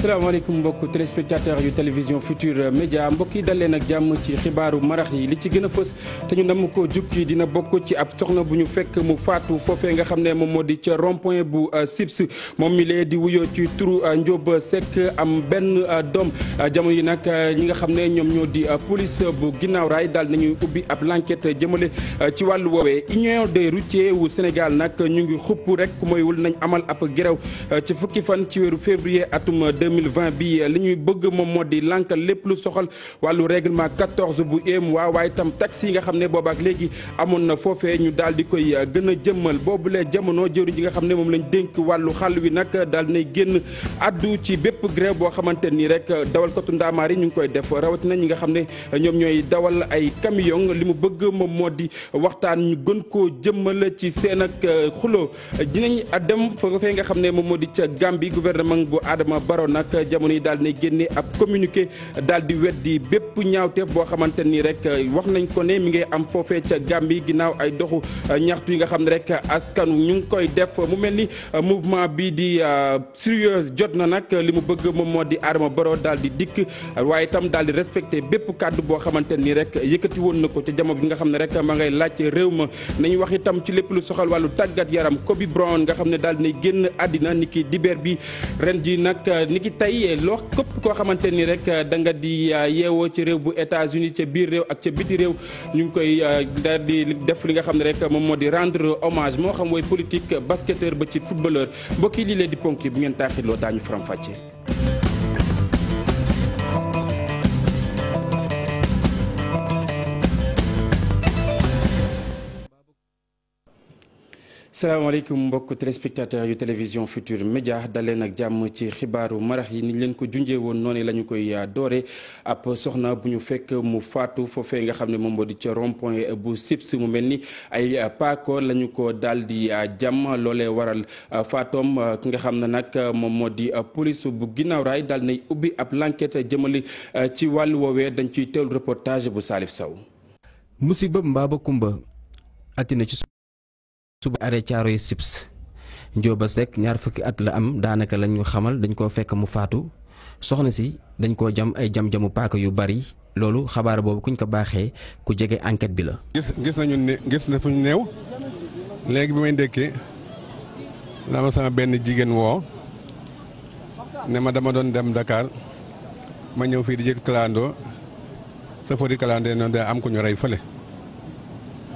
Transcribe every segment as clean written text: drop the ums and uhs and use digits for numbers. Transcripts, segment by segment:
salaamaaleykum mbokk téléspectateur yu télévision Futur Média mbokk yi dal leen ak jàmm ci xibaaru marax yi li ci gën a fës te ñu nam ko jukki dina bokk ci ab soxna bu ñu fekk mu faatu foofee nga xam ne moom moo di ca rond point bu Sips moom mi lee di wuyoo ci turu Ndiob Seck am benn doom jamono yi nag ñi nga xam ne ñoom ñoo di police bu ginnaaw raay daal nañuy ubbi ab l'enquête jëmale ci wàllu woowee union des routiers wu Sénégal nag ñu ngi xupp rek mooywul nañ amal ab grève ci fukki fan ci weeru février atum 2020 bi li ñuy bëgg moom moo di lànkal lépp lu soxal wàllu règlement 14 bu UEMOA waaye itam taxi yi nga xam ne boobaak léegi amoon na foofee ñu daal di koy gën a jëmmal boobulee jamono jëwriñ ji nga xam ne moom lañ dénk wàllu xàll wi nag daal nay génn addu ci bépp grève boo xamante nii rek dawalkatu ndaamaar yi ñu ngi koy def rawatina ñi nga xam ne ñoom ñooy dawal ay camion li mu bëgg moom moo di waxtaan ñu gën koo jëmmal ci seen ak xuloo dinañ dem foofee nga xam ne moom moo di ca Gambie gouvernement bu Adama Barrow nag jamono yi daal di génne ab communiqué daal di weddi bépp ñaawteef boo xamante ni rek wax nañ ko ne mi ngi am foofee ca Gambie ginnaaw ay doxu ñaxtu yi nga xam ne rek askan ñu ngi koy def mu mel ni mouvement bi di sérieux jot na nag li mu bëgg moom moo di Adama Barrow daal di dikk waaye itam daal di respecté bépp kàddu boo xamante ni rek yëkkati woon na ko ca jamono bi nga xam ne rek ma ngay laaj réew ma nañu wax itam ci lépp lu soxal wàllu tàggat yaram Kobe Bryant nga xam ne daal di génn àddina ni ki dibeer bi ren ji nag ni ki tey loo képp koo xamante ni rek da nga di yeewoo ci réew bu États-Unis ca biir réew ak ca biti réew ñu ngi koy daal di def li nga xam ne rek moom moo di rendre hommage moo xam mooy politique basketteur ba ci footballeur mbokk yi lii leen di ponk yi bu ngeen taaxirloo daañu faram-fàccee. salaamaaleykum mbokk téléspectateur yu télévision Futur Média daleen ak jàmm ci xibaaru marax yi niñ leen ko junjee woon noonu la ñu koy doore ab soxna bu ñu fekk mu faatu foofee nga xam ne moom moo di ca rond point bu Sips mu mel ni ay paako la ñu ko daal di jàmm loolee waral faatoom ki nga xam ne nag moom moo di police bu ginnaaw raay daal nay ubbi ab l'enquête jëmale ci wàllu woowee dañ ciy teewlu reportage bu Salif Sow. musiba mbaaba kumba atina ci suba arrêt Thiaroye Sips Ndiob Seck ñaar fukki at la am daanaka lañu xamal dañ koo fekk mu faatu soxna si dañ koo jam ay jam-jamu paaka yu bari loolu xabaar boobu kuñ ko baaxee ku jege enquête bi la. gis nañu ne gis na fu ñu néew léegi bi may ndékkee la ma sama benn jigéen woo ne ma dama doon dem Dakar ma ñëw fii di jël clando safari clando noonu day am ku ñu rey fële.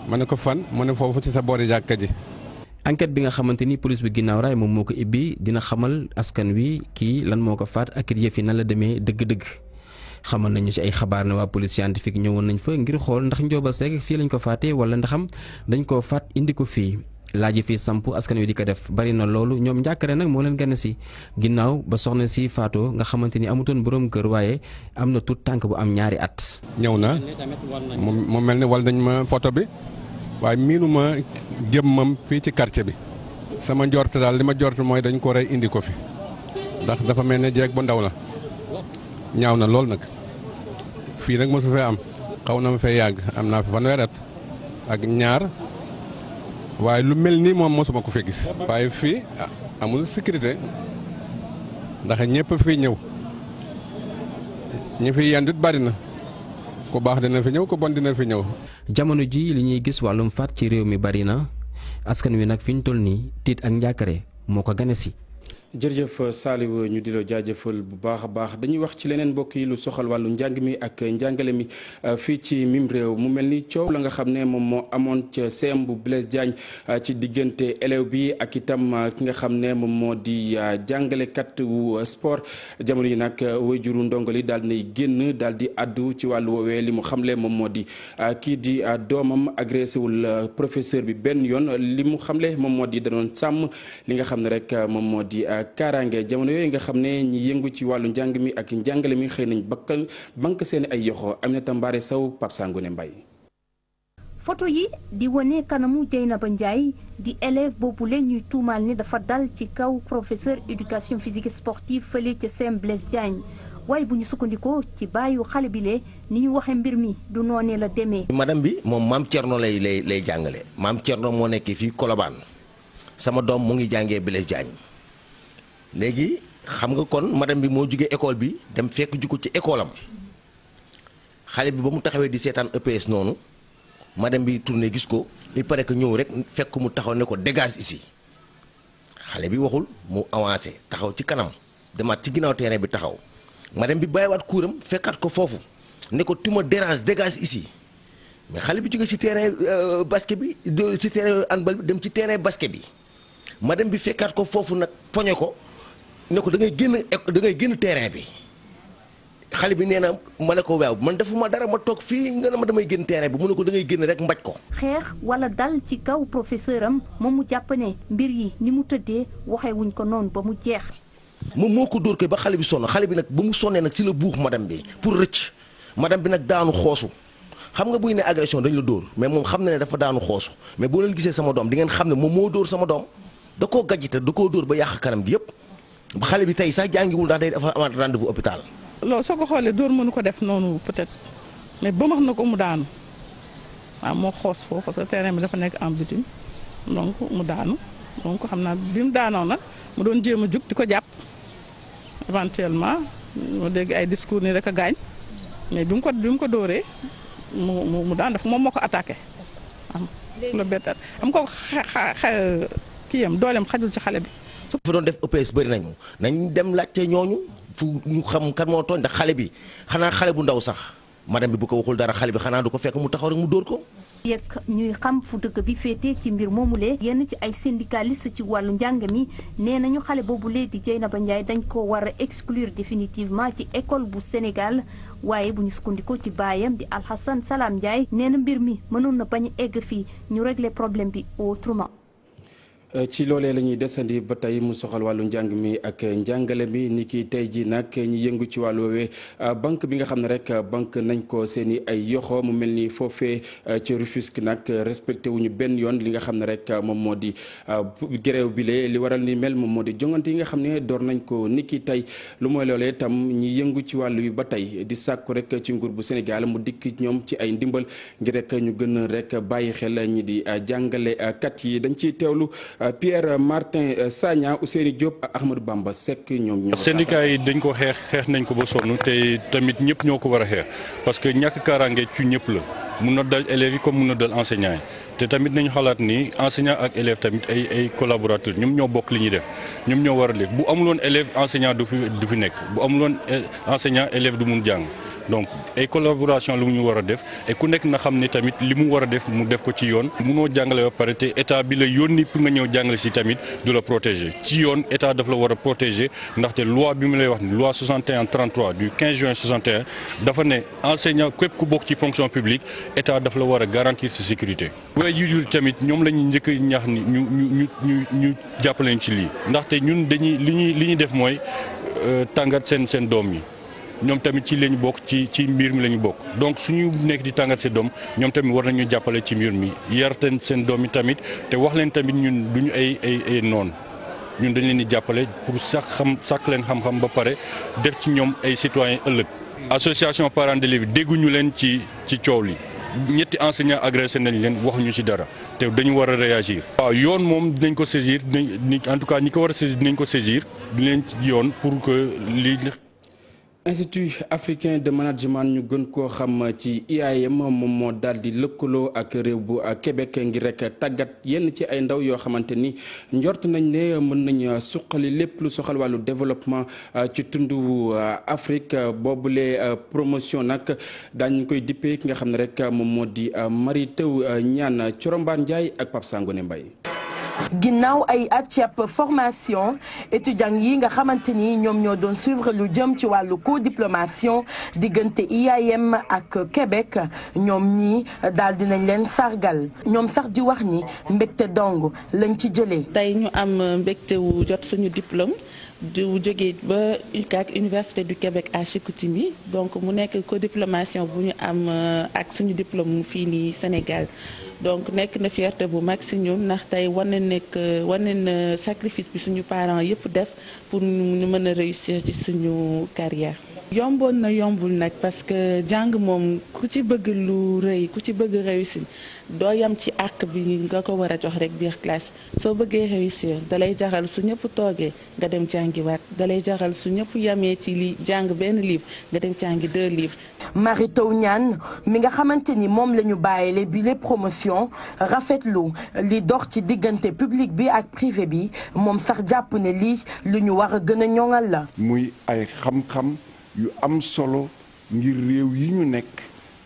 ma ne ko fan mu ne foofu ci sa boori jàkka ji. enquête bi nga xamante ni police bi ginnaaw raay moom moo ko ibbi dina xamal askan wi kii lan moo ko faat ak yëf yi nan la demee dëgg-dëgg xamal nañu ci ay xabaar ne waa police scientifique ñëwoon nañ fa ngir xool ndax Ndiob Seck fii lañ ko faatee wala ndaxam dañ koo faat indi ko fii laaj fii samp askan wi di ko def bari na loolu ñoom njàkkare nag moo leen gën a si ginnaaw ba soxna si faatoo nga xamante ni amutoon borom kër waaye am na tuut tànk bu am ñaari at. ñëw na mu mel ni wal nañ ma photo bi. waaye miinuma jëmmam fii ci quartier bi sama njort daal li ma jort mooy dañ ko rey indi ko fi ndax dafa mel ne jeeg bu ndaw la ñaaw na lool nag fii nag mosu fee am xaw na ma fee yàgg am naa fi fanweeri at ak ñaar waaye lu mel nii moom mosuma ko fee gis. waaye fii amul sécurité ndax ñëpp fii ñëw ñi fi yendut bari na. ku baax dina fi ñëw ku bon dina fi ñëw. jamono ji li ñuy gis wàllum faat ci réew mi bari na askan wi nag fi ñu toll nii tiit ak njàkkare moo ko gane si. jërëjëf Saliou ñu di la jaajëfal bu baax a baax dañuy wax ci leneen mbokk yi lu soxal wàllu njàng mi ak njàngale mi fii ci mim réew mu mel ni coow la nga xam ne moom moo amoon ca CEM bu Blaise Diagne ci diggante élève bi ak itam ki nga xam ne moom moo di jàngalekat wu sport jamono yi nag waajuru ndongo li daal nay génn daal di addu ci wàllu woowee li mu xamle moom moo di kii di doomam agressé wul professeur bi benn yoon li mu xamle moom moo di danoon sàmm li nga xam ne rek moom moo di kaaraange jamono yooyu nga xam ne ñi yëngu ci wàllu njàng mi ak njàngale mi xëy nañ bank seen ay yoxo Aminata Mbaare Sow Pape Sangone Mbaye. photo yi di wane kanamu Dieynaba Ndiaye di élève boobule ñuy tuumaal ne dafa dal ci kaw professeur éducation physique sportive fële ca CEM Blaise Diagne waaye bu ñu sukkandikoo ci bàyyu xale bi lee ni ñu waxee mbir mi du noonee la demee. madame bi moom maam Thierno lay jàngale maam Thierno moo nekk fii Colobane sama doom mu ngi jàngee Blaise Diagne léegi xam nga kon madame bi moo jógee école bi dem fekk ju ko ci école am xale bi ba mu taxawee di seetaan EPS noonu madame bi tourné gis ko il paraît que ñëw rek fekk mu taxaw ne ko dégage ici xale bi waxul mu avancé taxaw ci kanam demaat ci ginnaaw terrain bi taxaw madame bi bàyyiwaat kuuram fekkaat ko foofu ne ko tu me déranges dégage ici mais xale bi jóge ci terrain basket bi ci terrain handball bi dem ci terrain basket bi madame bi fekkaat ko foofu nag poñe ko ne ko da ngay génn terrain bi xale bi nee na ma ne ko waaw man defuma dara ma toog fii nga ne ma damay génn terrain bi mu ne ko da ngay génn rek mbaj ko. xeex wala dal ci kaw professeur am moom mu jàpp ne mbir yi ni mu tëddee waxee wuñ ko noonu ba mu jeex. moom moo ko dóor ko ba xale bi sonn xale bi nag ba mu sonnee nag si la buux madame bi pour rëcc madame bi nag daanu xoosu xam nga buy ne agression dañ la dóor mais moom xam na ne dafa daanu xoosu mais boo leen gisee sama doom di ngeen xam ne moom moo dóor sama doom da koo gàjjite da koo dóor ba yàq kanam gi yëpp xale bi tey sax jàngiwul ndax day dafa amaat rendez-vous hôpital. loolu soo ko xoolee dóor mënu ko def noonu peut-être mais ba max na ko mu daanu waaw moo xoos foofu parce que terrain bi dafa nekk en butin donc mu daanu donc xam naa bi mu daanoo nag mu doon jéem a jug di ko jàpp éventuellement mu dégg ay discours ni rek a gaañ mais bi mu ko dóoree mu daan def moom moo ko attaqué am la bettat am ko kii yam dooleem xajul ci xale bi. su fa doon def EPS bëri nañ dem laajte ñooñu fu ñu xam kan moo tooñ ndax xale bi xanaa xale bu ndaw sax madame bi bu ko waxul dara xale bi xanaa du ko fekk mu taxaw rek mu dóor ko. yekk ñuy xam fu dëgg bi féete ci mbir moomulee yenn ci ay syndicaliste ci wàllu njàng mi nee nañu xale boobulee di Dieynaba Ndiaye dañ ko war a exclure définitivement ci école bu Sénégal waaye bu ñu sukkandikoo ci baayam di Alhassane Salam Ndiaye nee na mbir mi mënoon na bañ a egg fii ñu régler problème bi autrement. ci loolee la ñuy desandi ba tey mu soxal wàllu njàng mi ak njàngale mi ni ki tey ji nag ñi yëngu ci wàllu woowee banque bi nga xam ne rek banque nañ ko seen i ay yoxo mu mel ni foofee ci Rufisque nag respecté wuñu benn yoon li nga xam ne rek moom moo di grève bi li waral ni mel moom moo di jongante yi nga xam ne door nañ ko ni ki tey lu mooy loolee tam ñi yëngu ci wàllu wi ba tey di sàkku rek ci nguur bu Sénégal mu dikk ñoom ci ay ndimbal ngir rek ñu gën rek bàyyi xel ñi di jàngale kat yi dañ ciy teewlu Pierre Martin Sagna Ousseynou Diop ak Ahmadou Bamba Seck ñoom ñoo. syndicat yi dañ ko xeex nañ ko ba sonn te tamit ñëpp ñoo ko war a xeex parce que ñàkk kaaraange ci ñëpp la mun na dal élèves yi comme mun na dal enseignants yi te tamit nañu xalaat ni enseignant ak élève tamit ay collaborateurs ñoom ñoo bokk li ñuy def ñoom ñoo war a def bu amuloon élève enseignant du fi nekk bu amuloon enseignant élève du mun jàng. donc ay collaboration lu ñu war a def et ku nekk na xam ne tamit li mu war a def mu def ko ci yoon munoo jàngale ba pare te état bi la yónni pour nga ñëw jàngale si tamit du la protéger ci yoon état daf la war a protéger ndaxte loi bi mu lay wax ni loi 61-33 du 15 juin 61 dafa ne enseignant képp ku bokk ci fonction publique état daf la war a garantir sa sécurité. waajur tamit ñoom la ñu njëkk a ñaax ni ñu jàppale ñu ci lii ndaxte ñun dañuy li ñuy def mooy tàngat seen doom yi. ñoom tamit ci lañu bokk ci mbir mi la ñu bokk donc suñu nekk di tàngat seen doom ñoom tamit war nañu jàppale ci mbir mi yar seen doom yi tamit te wax leen tamit ñun duñu ay noon ñun dañ leen di jàppale pour sàkk leen xam-xam ba pare def ci ñoom ay citoyens ëllëg. association parents d'élèves dégguñu leen ci coow li ñetti enseignants agressé nañ leen waxuñu ci dara te dañu war a réagir. waaw yoon moom dinañ ko saisir en tout cas ñi ko war a saisir dinañ ko saisir dinañ ci yoon pour que lii. Institut africain de management ñu gën koo xam ci IAM moom moo daal di lëkkaloo ak réew bu Québec ngir rek tàggat yenn ci ay ndaw yoo xamante ni njort nañ ne mën nañ suqali lépp lu soxal wàllu développement ci tundu Afrique boobule promotion nag daañu koy dippee ki nga xam ne rek moom moo di Mary Teuw Niane Corombaar Ndiaye ak Pape Sangone Mbaye. ginnaaw ay at ci formation étudiants yi nga xamante ni ñoom ñoo doon suivre lu jëm ci wàllu co-diplomation diggante IAM ak Québec ñoom ñii daal dinañ leen sargal ñoom sax di wax ni mbégte dong lañ ci jëlee. tey ñu am mbégte wu jot suñu diplôme du jógee ba UQAC Université du Québec à Chicoutimi donc mu nekk co-diplomation bu ñu am ak suñu diplôme fii nii Sénégal. donc nekk na fierté bu mag si ñun ndax tey wane na sacrifice bi suñu parents yëpp def pour ñu mën a réussir ci suñu carrière. yomboon na yombul nag parce que jàng moom ku ci bëgg lu rëy ku ci bëgg réussir doo yam ci àq bi nga ko war a jox rek biir classe soo bëggee réussir dalay jaral su ñëpp toogee nga dem jàngiwaat dalay jaral su ñëpp yamee ci li jàng benn livre nga dem jàngi 2 livres. Mary Teuw Niane mi nga xamante ni moom la ñu bàyyile bi les promotion rafetlu li dox ci diggante public bi ak privé bi moom sax jàpp ne lii lu ñu war a gën a ñoŋal la. muy ay xam-xam yu am solo ngir réew yi ñu nekk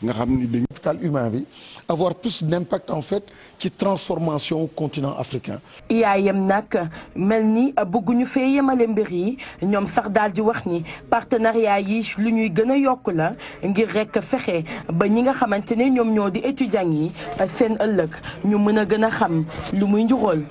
nga xam ni dañu capital humain bi avoir plus d'impact en fait ci transformation continent africain. IAM nag mel ni bëgguñu fee yemale mbir yi ñoom sax daal di wax ni partenariat yi lu ñuy gën a yokk la ngir rek fexe ba ñi nga xamante ne ñoom ñoo di étudiants yi seen ëllëg ñu mën a gën a xam lu muy njuróol.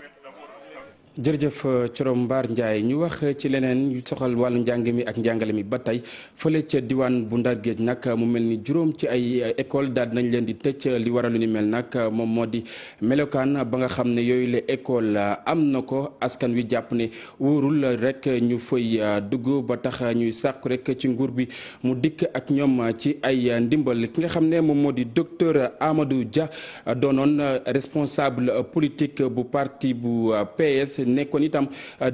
jërëjëf Corom Mbaar Ndiaye ñu wax ci leneen yu soxal wàllu njàng mi ak njàngale mi ba tey fële ca diwaan bu Ndar Géej nag mu mel ni juróom ci ay école daal nañ leen di tëj li waral lu ni mel nag moom moo di melokaan ba nga xam ne yooyu la école am na ko askan wi jàpp ne wóorul rek ñu fay dugg ba tax ñuy sàkku rek ci nguur bi mu dikk ak ñoom ci ay ndimbal ki nga xam ne moom moo di docteur Amadou Dia doonoon responsable politique bu parti bu PS. nekkoon itam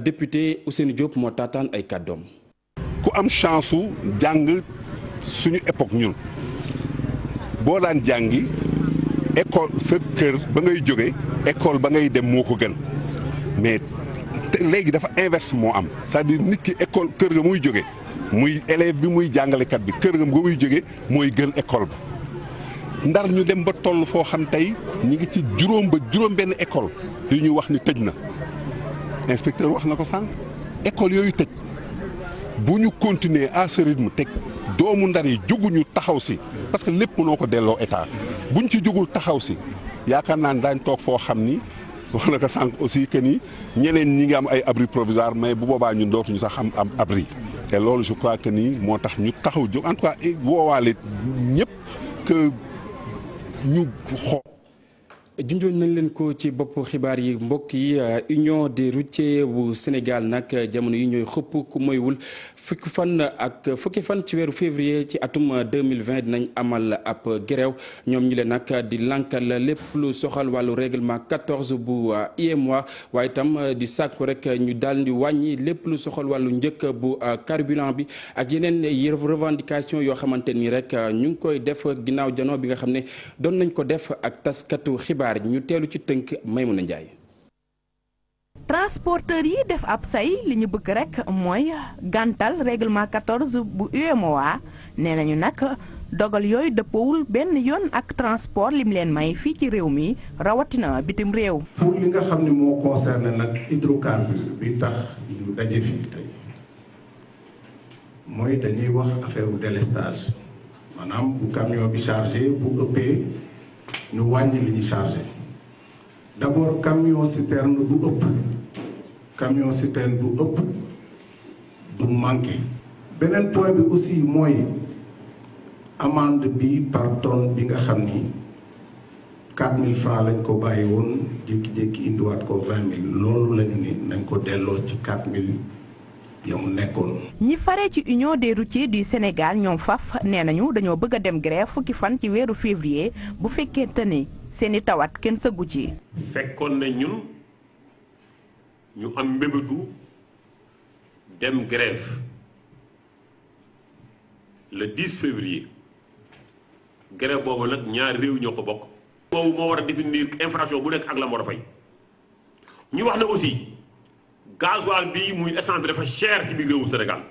député Ousseynou Diop moo taataan ay kàddoom. ku am chance su jàng suñu époque ñun boo daan jàngi école sa kër ba ngay jóge école ba ngay dem moo ko gën mais léegi dafa inverse moo am c'est-à-dire nit ki école kër ga muy jóge muy élève bi muy jàngalekat bi kër ga ba muy jóge mooy gën école ba. Ndar ñu dem ba toll foo xam tey ñu ngi ci juróom benn école yu ñuy wax ni tëj na. inspecteur wax na ko sànq école yooyu tëj bu ñu continuer à ce rythme teg doomu Ndar yi jóguñu taxaw si parce que lépp mënoo ko delloo état buñ ci jógul taxaw si yaakaar naa ne daañ toog foo xam ni wax na ko sànq aussi que ni ñeneen ñi ngi am ay abri provisoire mais bu boobaa ñun dootuñu sax am abri te loolu je crois que ni moo tax ñu taxaw jóg en tout cas woowaale ñëpp que ñu xool. junjoon nañ leen ko ci bopp xibaar yi mbokk yi union des routiers bu Sénégal nag jamono yi ñooy xëpp ku moywul fukki fan ci weeru février ci atum 2020 dinañ amal ab grève ñoom ñi leen nag di lankal lépp lu soxal wàllu règlement 14 bu UEMOA waaye itam di sàkku rek ñu daal di wàññi lépp lu soxal wàllu njëkk bu carburant bi ak yeneen revendication yoo xamante ni rek ñu ngi koy def ginnaaw janoo bi nga xam ne doon nañ ko def ak taskatu xibaar ñu teelu ci tënk Maymuna Njaay. transporteurs yi def ab say li ñu bëgg rek mooy gàntal règlement 14 bu UEMOA nee nañu nag dogal yooyu dëppoowul benn yoon ak transport lim leen may fii ci réew mi rawatina bitim réew. pour li nga xam ne moo concerné nag hydrocarbure bi tax ñu daje fii tey mooy dañuy wax affaire u délestage maanaam bu camion bi chargé bu ëppee ñu wàññi li ñu chargé d'abord camion citerne du ëpp camion citerne du ëpp du manqué. beneen point bi aussi mooy amende bi par tonne bi nga xam ni 4000 francs lañ ko bàyyi woon jékki-jékki indiwaat ko 20 000 loolu lañu ni nañ ko delloo ci 4000 ya mu nekkoon. ñi faree ci union des routiers du Sénégal ñoom faf nee nañu dañoo bëgg a dem grève fukki fan ci weeru février bu fekkente ni seeni tawat kenn sëggu ci. fekkoon na ñun ñu am mbébétu dem grève le 10 février grève boobu nag ñaari réew ñoo ko bokk. boobu moo war a définir infraction bu nekk ak la mu war a fay ñu wax ne aussi. gasoil bi muy essence bi dafa cher ci biir réewu Sénégal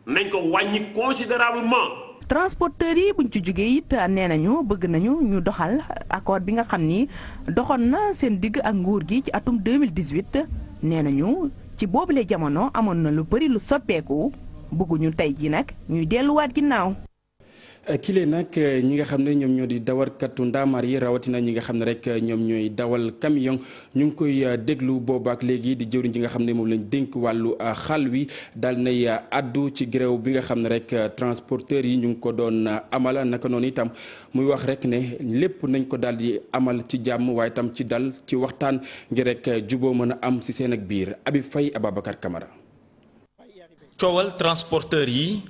nañ ko wàññi considérablement. transporteurs yi buñ ci jógee it nee nañu bëgg nañu ñu doxal accord bi nga xam ni doxoon na seen digg ak nguur gi ci atum 2018 nee nañu ci boobule jamono amoon na lu bari lu soppeeku bëgguñu tey ji nag ñuy delluwaat ginnaaw. kile nag ñi nga xam ne ñoom ñoo di dawarkatu ndaamaar yi rawatina ñi nga xam ne rek ñoom ñooy dawal camion ñu ngi koy déglu boobaak léegi di jëwriñ ji nga xam ne moom lañ dénk wàllu xal wi daal nay addu ci grève bi nga xam ne rek transporteurs yi ñu ngi ko doon amal naka noonu itam muy wax rek ne lépp nañ ko daal di amal ci jàmm waaye itam ci dal ci waxtaan ngir rek juboo mën a am si seen ak biir Habib Faye Ababacar Camara. coowal transporteurs yi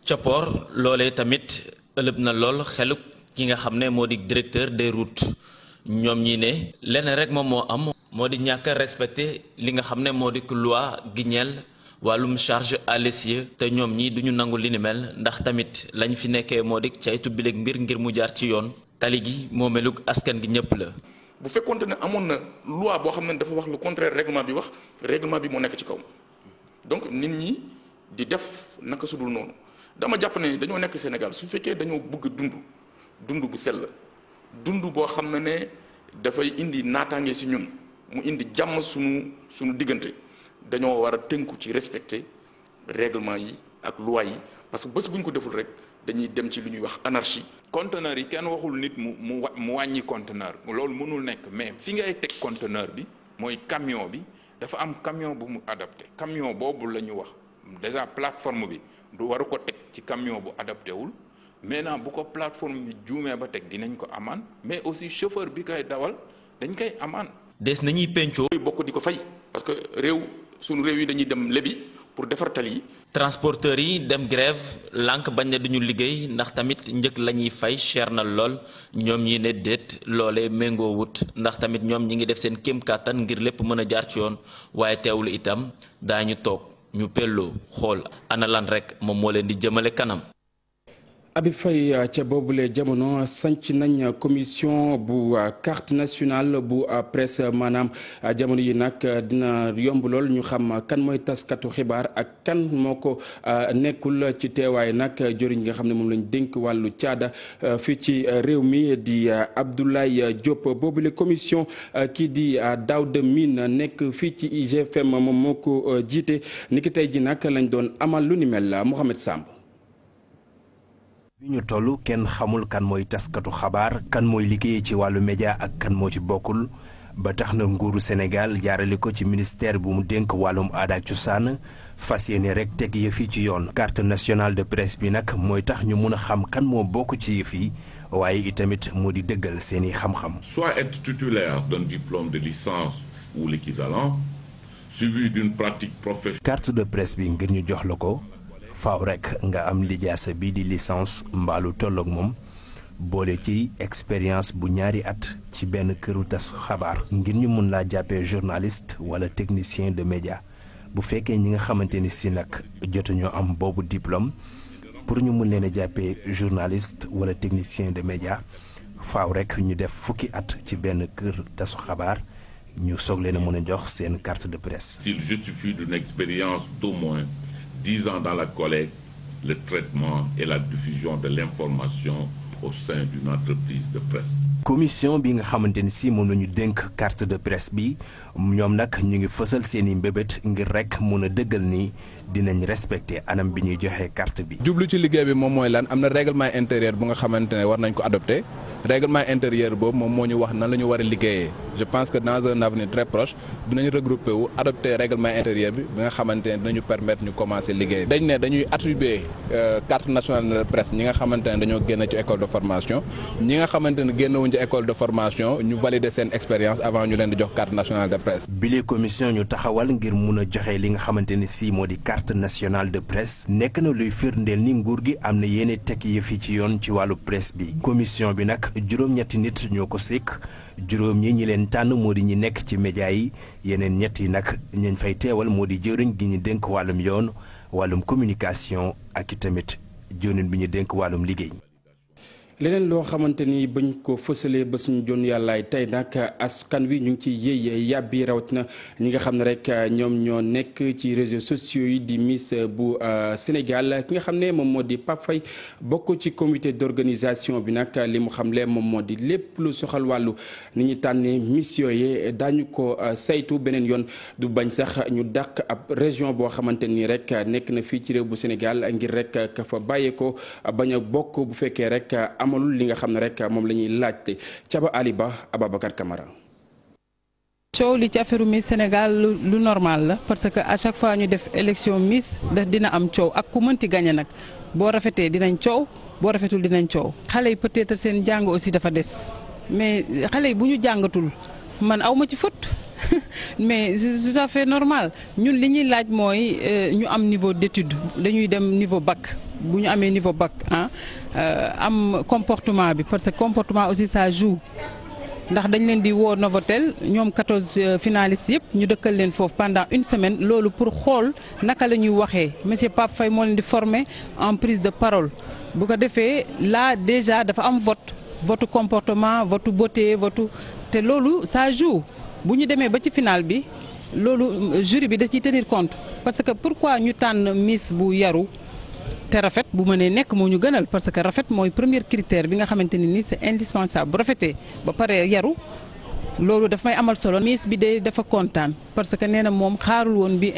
Coppoor loolee tamit ëlëb na lool xelu ki nga xam ne moo di directeur des routes ñoom ñi ne lenn rek moom moo am moo di ñàkk a respecté li nga xam ne moo di loi gi ñeel wàllum charge à l'essieu te ñoom ñi duñu nangu li ni mel ndax tamit lañ fi nekkee moo di caytu bileeg mbir ngir mu jaar ci yoon tali gi moo melug askan gi ñëpp la. bu fekkonte ne amoon na loi boo xam ne dafa wax le contraire règlement bi wax règlement bi moo nekk ci kaw donc nit ñi di def naka sudul noonu dama jàpp ne dañoo nekk Sénégal su fekkee dañoo bëgg dund bu sell dund boo xam ne dafay indi naataange si ñun mu indi jàmm suñu diggante dañoo war a tënku ci respecter règlement yi ak loi yi parce que bés bu ñu ko deful rek dañuy dem ci lu ñuy wax anarchie. conteneur yi kenn waxul nit mu wàññi conteneur loolu mënul nekk mais fi ngay teg conteneur bi mooy camion bi dafa am camion bu mu adapté camion boobu la ñu wax déjà plateforme bi du waru ko teg ci camion bu adapté wul maintenant bu ko plateforme bi juumee ba teg dinañ ko amaan mais aussi chauffeur bi koy dawal dañ koy amaan. des nañuy pencoo. bokk di ko fay parce que sunu réew yi dañuy dem lebi pour defar tali yi. transporteurs yi dem grève lànk bañ ne duñu liggéey ndax tamit njëg la ñuy fay cher na lool ñoom ñi ne déet loolee méngoo wut ndax tamit ñoom ñi ngi def seen kéem kàttan ngir lépp mën a jaar ci yoon waaye teewul itam daañu toog ñu pelloo xool ana lan rek moom moo leen di jëmale kanam. Habib Faye ca boobule jamono sanc nañ commission bu carte nationale bu presse maanaam jamono yi nag dina yomb lool ñu xam kan mooy taskatu xibaar ak kan moo ko nekkul ci teewaay nag joriñ nga xam ne moom lañ dénk wàllu caada fii ci réew mi di Abdoulaye Diop boobule commission kii di Daouda Mine nekk fii ci IGFM moom moo ko jiite niki tey ji nag lañ doon amal lu ni mel Mohamed Samb. bi ñu toll kenn xamul kan mooy taskatu xabaar kan mooy liggéey ci wàllu média ak kan moo ci bokkul ba tax na nguuru Sénégal jaarale ko ci ministère bu mu dénk wàllum aada ak cosaan fas yéene rek teg yëf yi ci yoon. carte nationale de presse bi nag mooy tax ñu mun a xam kan moo bokk ci yëf yi waaye itamit moo di dëggal seeni xam-xam. soit être titulaire d'un diplôme de licence ou l'équivalent suivi d'une pratique professionnelle. carte de presse bi ngir ñu jox la ko. faaw rek nga am lijaasa bi di licence mbaalu tolloog moom boole ci expérience bu ñaari at ci benn këru tas xabaar ngir ñu mun laa jàppee journaliste wala technicien de média bu fekkee ñi nga xamante ni si nag jotuñoo am boobu diplôme pour ñu mun leen a jàppee journaliste wala technicien de média faaw rek ñu def fukki at ci benn kër tasu xabaar ñu soog leen a mun a jox seen carte de presse. S'il justifie d'une expérience d'au moins 10 ans dans la collecte, le traitement et la diffusion de l'information au sein d'une entreprise de presse. commission bi nga xamante ni si moom la ñu dénk carte de presse bi ñoom nag ñu ngi fësal seen i mbébét ngir rek mun a dëggal ni dinañ respecté anam bi ñuy joxe carte bi. jublu ci liggéey bi moom mooy lan am na règlement intérieur bu nga xamante ne war nañ ko adopté règlement intérieur boobu moom moo ñu wax nan la ñu war a liggéeyee je pense que dans un avenir très proche dinañ regroupé wu adopté règlement intérieur bi nga xamante ne dinañu permettre ñu commencer liggéey. dañ ne dañuy attribuer carte nationale de presse ñi nga xamante ne dañoo génn ci école de formation ñi nga xamante ne génnewuñ ci école de formation ñu valider seen expérience avant ñu leen di jox carte nationale de presse. bile commission ñu taxawal ngir mun a joxe li nga xamante ni si moo di carte nationale de presse nekk na luy firndeel ni nguur gi am na yéene teg yëf yi ci yoon ci wàllu presse bi. commission bi nag juróom-ñetti nit ñoo ko sekk juróom ñi leen tànn moo di ñi nekk ci média yi yeneen ñett yi nag ñañ fay teewal moo di jëriñ gi ñu dénk wàllum yoon wàllum communication ak i tamit jëriñ bi ñu dénk wàllum liggéey. leneen loo xamante ni bañ ko fësalee ba suñu jon yàllaay tey nag askan wi ñu ngi ci yéey yàbbi rawatina ñi nga xam ne rek ñoom ñoo nekk ci réseaux sociaux yi di Miss bu Sénégal ki nga xam ne moom moo di Pape Faye bokk ci comité d'organisation bi nag li mu xamle moom moo di lépp lu soxal wàllu ni ñu tànnee Miss yooyu daañu ko saytu beneen yoon du bañ sax ñu dàq ab région boo xamante ni rek nekk na fii ci réew bu Sénégal ngir rek ka fa bàyyeekoo bañ a bokk bu fekkee rek amalul li nga xam ne rek moom la ñuy laajte Caba Ali Ba Ababacar Camara. coow li ci affaire Miss Sénégal lu normal la parce que à chaque fois ñu def élection Miss dina am coow ak ku mënti gagné nag boo rafetee dinañ coow boo rafetul dinañ coow. xale yi peut-être seen jàng aussi dafa des mais xale yi bu ñu jàngatul man aw ma ci faute mais c'est tout à fait normal ñun li ñuy laaj mooy ñu am niveau d'étude dañuy dem niveau bac bu ñu amee niveau bac am comportement bi parce que comportement aussi ça joue ndax dañ leen di woo Novotel ñoom 14 finalistes yëpp ñu dëkkal leen foofu pendant une semaine loolu pour xool naka la ñuy waxee monsieur Pape Faye moo leen di former en prise de parole bu ko defee là déjà dafa am vote comportement vote beauté vote te loolu ça joue bu ñu demee ba ci final bi loolu jury bi da ciy tenir compte parce que pourquoi ñu tànn miss bu yaru te rafet bu mënee nekk moo ñu gënal parce que rafet mooy premier critère bi nga xamante ni nii c'est indispensable bu rafetee ba pare yaru loolu daf may amal solo. miss bi de dafa kontaan parce que nee na moom xaarul woon bi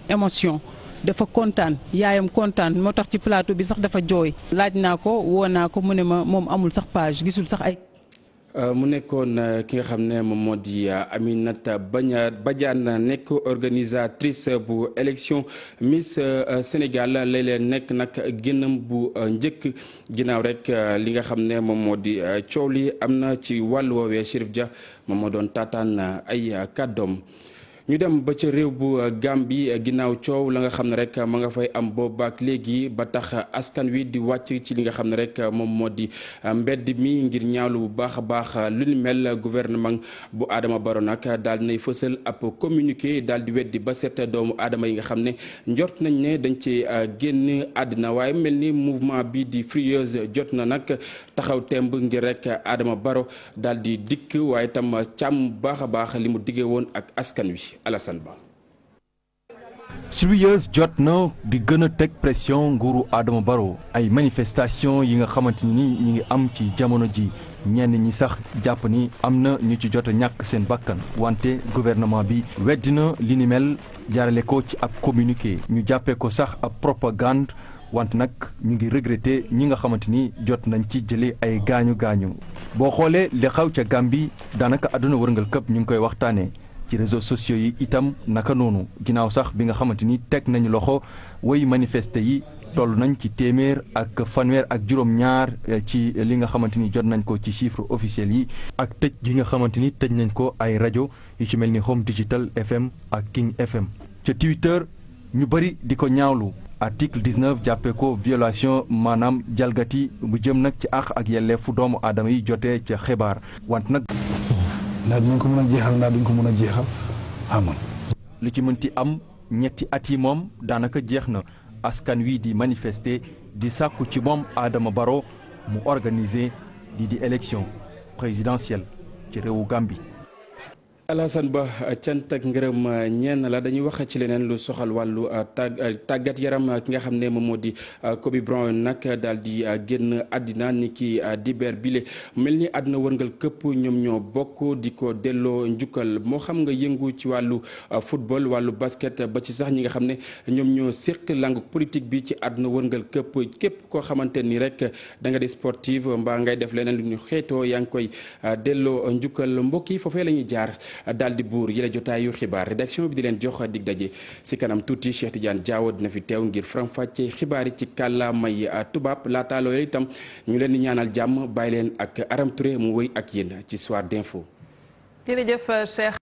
émotion dafa kontaan yaayam kontaan moo tax ci plateau bi sax dafa jooy. laaj naa ko woo naa ko mu ne ma moom amul sax page gisul sax ay. mu nekkoon ki nga xam ne moom moo di Aminata Badiane nekk organisatrice bu élection Miss Sénégal léeg-léeg nekk nag génnam bu njëkk ginnaaw rek li nga xam ne moom moo di coow li am na ci wàllu woowee Chérif Dia moom moo doon taataan ay kàddoom. ñu dem ba ca réew bu Gambie ginnaaw coow la nga xam ne rek ma nga fay am boobaak léegi ba tax askan wi di wàcc ci li nga xam ne rek moom moo di mbedd mi ngir ñaawlu bu baax a baax lu ni mel gouvernement bu Adama Barrow nag daal di nay fësal ab communiqué daal di weddi ba seet doomu aadama yi nga xam ne njort nañ ne dañ ci génn àddina waaye mel ni mouvement bi di Frieuse jot na nag taxaw temb ngir rek Adama Barrow daal di dikk waaye tam càmm bu baax a baax li mu diggee woon ak askan wi. Alassane Ba. Frieuse jot na di gën a teg pression nguuru Adama Barrow ay manifestation yi nga xamante ni ñi ngi am ci jamono ji ñenn ñi sax jàpp ni am na ñu ci jot a ñàkk seen bakkan wante gouvernement bi weddi na li ni mel jaarale ko ci ab communiqué ñu jàppee ko sax ab propagande wante nag ñu ngi regretter ñi nga xamante ni jot nañ ci jëlee ay gaañu gaañu boo xoolee li xaw ca Gambie daanaka àdduna wërngal këpp ñu ngi koy waxtaanee. ci réseaux sociaux yi itam naka noonu ginnaaw sax bi nga xamante ni teg nañu loxo woy manifester yi toll nañ ci téeméer ak fanweer ak juróom-ñaar ci li nga xamante ni jot nañ ko ci chiffre officiel yi ak tëj gi nga xamante ni tëj nañ ko ay rajo yu ci mel ni Home Digital FM ak King FM. ca Twitter ñu bëri di ko ñaawlu article 19 jàppee ko violation maanaam jalgati bu jëm nag ci àq ak yelleefu doomu aadama yi jotee ca xibaar wante nag. ndax duñ ko mën a jeexal ndax duñ ko mën a jeexal amoon. lu ci mënti am ñetti at yi moom daanaka jeex na askan wi di manifester di sàkku ci moom Adama Barrow mu organiser di élection présidentielle ci réewu Gambie. Alassane Ba cant ak ngërëm ñenn la dañuy wax ci leneen lu soxal wàllu tàggat yaram ki nga xam ne moom moo di Kobe Bryant nag daal di génn àddina ni ki dibeer bile mel ni àdduna wërngal këpp ñoom ñoo bokk di ko delloo njukkal moo xam nga yëngu ci wàllu football wàllu basket ba ci sax ñi nga xam ne ñoom ñoo séq langue politique bi ci àdduna wërngal këpp képp koo xamante ni rek da nga di sportive mbaa ngay def leneen lu ñu xeetoo yaa ngi koy delloo njukkal mbokk yi foofee la ñuy jaar. daal di buur yi la jotaayu xibaar rédaction bi di leen jox dig daje si kanam tuuti Cheikh Tidiane Diawo dina fi teew ngir faram-fàcce xibaar yi ci kàllaamay tubaab laata loolu itam ñu leen di ñaanal jàmm bàyyi leen ak Aram Touré mu wëy ak yéen ci soir d'info. jërëjëf Cheikh.